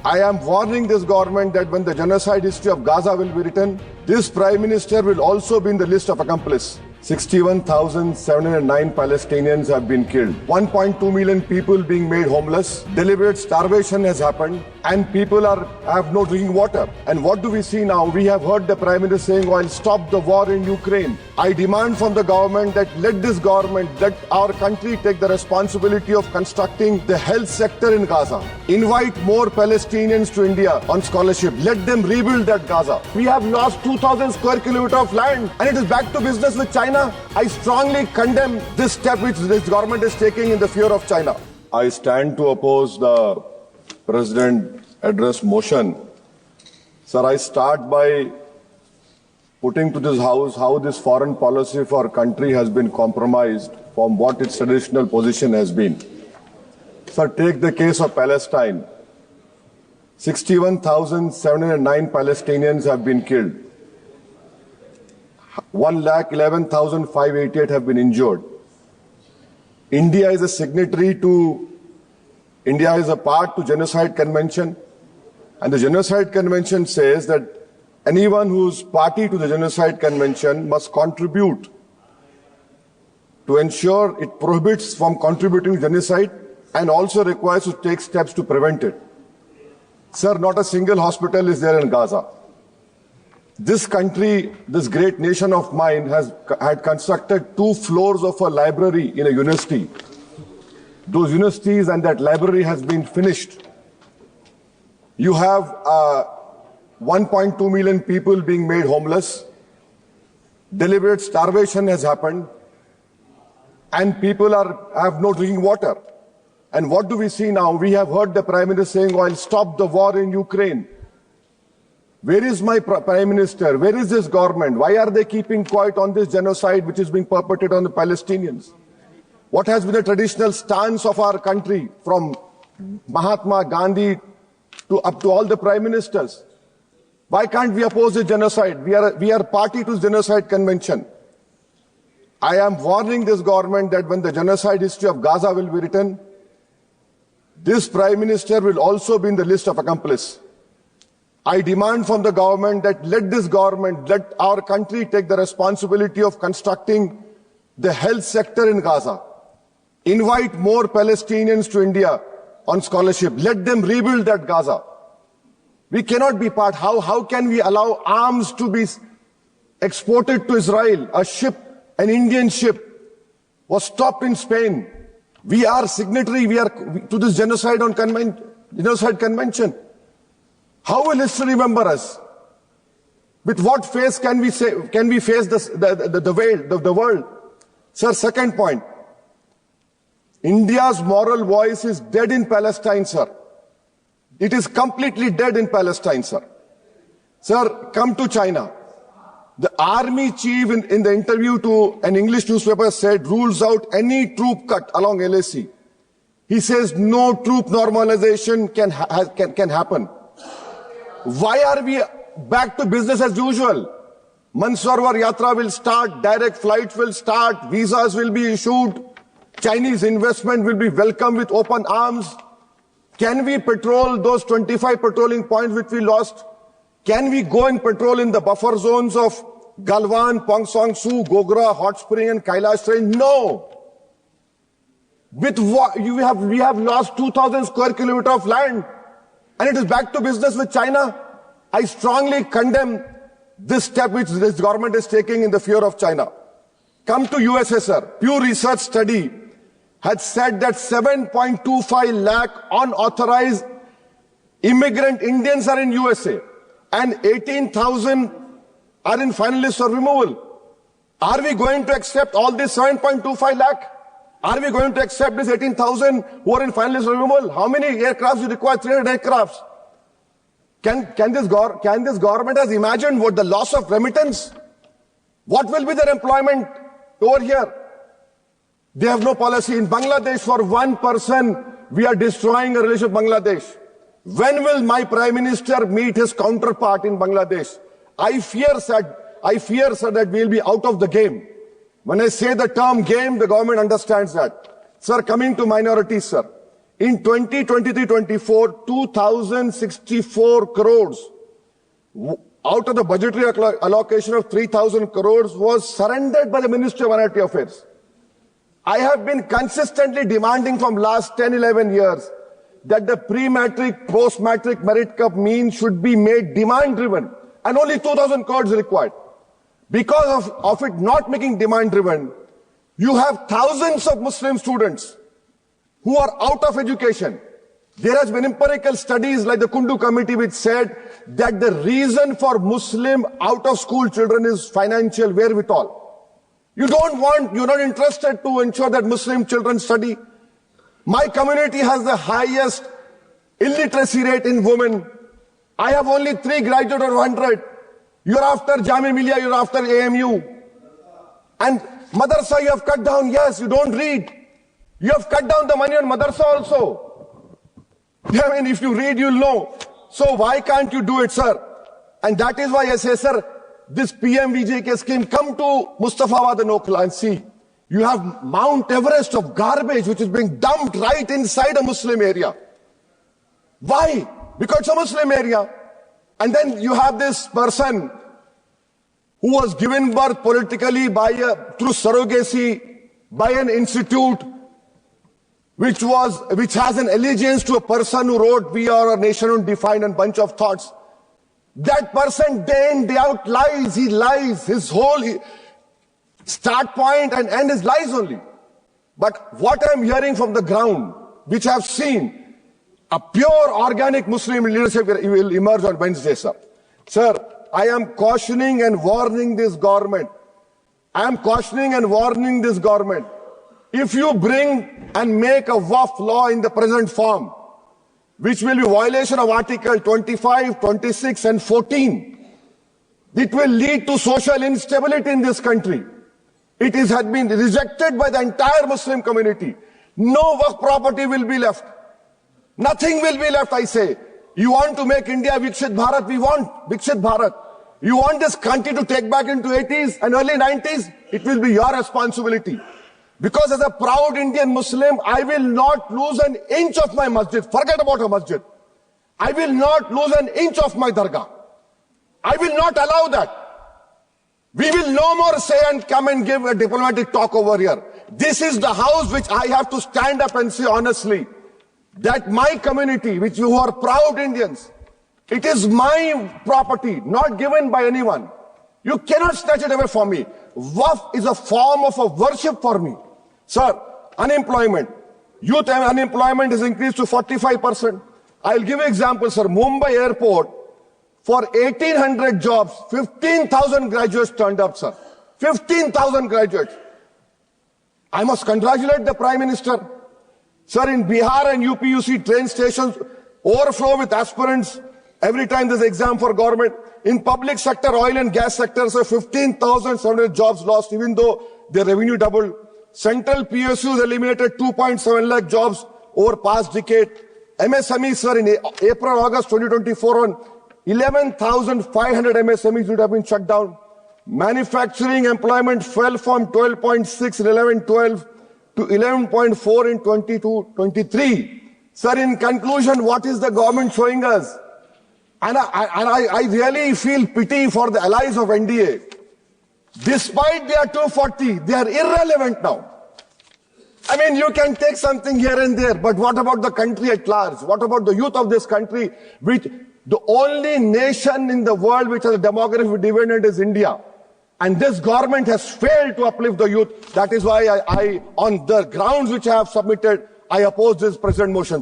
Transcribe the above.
I am warning this government that when the genocide history of Gaza will be written, this Prime Minister will also be in the list of accomplices. 61,709 Palestinians have been killed. 1.2 million people being made homeless. Deliberate starvation has happened and people have no drinking water. And what do we see now? We have heard the Prime Minister saying, I'll stop the war in Ukraine. I demand from the government that let our country take the responsibility of constructing the health sector in Gaza. Invite more Palestinians to India on scholarship. Let them rebuild that Gaza. We have lost 2,000 square kilometers of land and it is back to business with China. I strongly condemn this step which this government is taking in the fear of China. I stand to oppose the President address motion. Sir, I start by putting to this House how this foreign policy for our country has been compromised from what its traditional position has been. Sir, take the case of Palestine. 61,709 Palestinians have been killed. 1,11,588 have been injured. India is a signatory to, India is a part to Genocide Convention, and the Genocide Convention says that anyone who's party to the Genocide Convention must contribute to ensure it prohibits from contributing to genocide and also requires to take steps to prevent it. Sir, not a single hospital is there in Gaza. This country, this great nation of mine had constructed 2 floors of a library in a university. Those universities and that library has been finished. You have 1.2 million people being made homeless. Deliberate starvation has happened. And people have no drinking water. And what do we see now? We have heard the Prime Minister saying, I'll stop the war in Ukraine. Where is my Prime Minister? Where is this government? Why are they keeping quiet on this genocide which is being perpetrated on the Palestinians? What has been the traditional stance of our country from Mahatma Gandhi up to all the Prime Ministers? Why can't we oppose the genocide? We are party to the Genocide Convention. I am warning this government that when the genocide history of Gaza will be written, this Prime Minister will also be in the list of accomplices. I demand from the government that let our country take the responsibility of constructing the health sector in Gaza. Invite more Palestinians to India on scholarship. Let them rebuild that Gaza. We cannot be part. How can we allow arms to be exported to Israel? An Indian ship was stopped in Spain. We are signatory to this genocide convention. How will history remember us? With what face can we face the world? Sir, second point. India's moral voice is dead in Palestine, sir. It is completely dead in Palestine, sir. Sir, come to China. The army chief in the interview to an English newspaper said rules out any troop cut along LAC. He says no troop normalization can happen. Why are we back to business as usual? Mansarovar Yatra will start, direct flights will start, visas will be issued, Chinese investment will be welcomed with open arms. Can we patrol those 25 patrolling points which we lost? Can we go and patrol in the buffer zones of Galwan, Pongsong Su, Gogra, Hot Spring and Kailash Range? No. With what we have lost 2,000 square kilometers of land and it is back to business with China. I strongly condemn this step which this government is taking in the fear of China. Come to USA, sir. Pew Research study had said that 7.25 lakh unauthorized immigrant Indians are in USA and 18,000 are in final list for removal. Are we going to accept all this 7.25 lakh? Are we going to accept this 18,000 who are in final list for removal? How many aircrafts do you require? 300 aircrafts. Can this government has imagined what the loss of remittance? What will be their employment over here? They have no policy. In Bangladesh, for one person, we are destroying a relationship with Bangladesh. When will my Prime Minister meet his counterpart in Bangladesh? I fear, sir, that we will be out of the game. When I say the term game, the government understands that. Sir, coming to minorities, sir. In 2023-24, 2,064 crores out of the budgetary allocation of 3,000 crores was surrendered by the Ministry of Minority Affairs. I have been consistently demanding from last 10, 11 years that the pre-matric, post-matric merit cup mean should be made demand-driven, and only 2,000 crores is required. Because of it not making demand-driven, you have thousands of Muslim students who are out of education. There has been empirical studies like the Kundu Committee which said that the reason for Muslim out-of-school children is financial wherewithal. You're not interested to ensure that Muslim children study. My community has the highest illiteracy rate in women. I have only 3 graduates out of 100. You're after Jamia Millia, you're after AMU. And madrasa you have cut down, yes, you don't read. You have cut down the money on madrasa also. I mean, if you read, you'll know. So why can't you do it, sir? And that is why I say, sir, this PMVJK scheme, come to Mustafabad and Okhla and see. You have Mount Everest of garbage which is being dumped right inside a Muslim area. Why? Because it's a Muslim area. And then you have this person who was given birth politically through surrogacy by an institute which has an allegiance to a person who wrote "We Are a Nation Undefined" and bunch of thoughts. That person day in, day out lies. He lies. His whole start point and end is lies only. But what I'm hearing from the ground, which I've seen, a pure organic Muslim leadership will emerge on Wednesday, sir. Sir, I am cautioning and warning this government. If you bring and make a Waqf law in the present form, which will be violation of Article 25, 26 and 14, it will lead to social instability in this country. It has been rejected by the entire Muslim community. No Waqf property will be left. Nothing will be left, I say. You want to make India Viksit Bharat? We want Viksit Bharat. You want this country to take back into 80s and early 90s? It will be your responsibility. Because as a proud Indian Muslim, I will not lose an inch of my masjid. Forget about a masjid. I will not lose an inch of my dargah. I will not allow that. We will no more say and come and give a diplomatic talk over here. This is the house which I have to stand up and say honestly that my community, which you are proud Indians, it is my property, not given by anyone. You cannot snatch it away from me. Waqf is a form of a worship for me. Sir, unemployment, youth unemployment is increased to 45%. I'll give you example, sir. Mumbai airport, for 1,800 jobs, 15,000 graduates turned up, sir. 15,000 graduates. I must congratulate the Prime Minister. Sir, in Bihar and UP, you see train stations overflow with aspirants every time there's an exam for government. In public sector, oil and gas sector, sir, 15,700 jobs lost, even though their revenue doubled. Central PSUs eliminated 2.7 lakh jobs over past decade. MSMEs, sir, in April, August 2024, on 11,500 MSMEs would have been shut down. Manufacturing employment fell from 12.6 in 11-12 to 11.4 in 22-23. Sir, in conclusion, what is the government showing us? And I really feel pity for the allies of NDA. Despite they are 240, they are irrelevant now. I mean, you can take something here and there, but what about the country at large? What about the youth of this country, which the only nation in the world which has a demographic dividend is India. And this government has failed to uplift the youth. That is why I on the grounds which I have submitted, I oppose this present motion.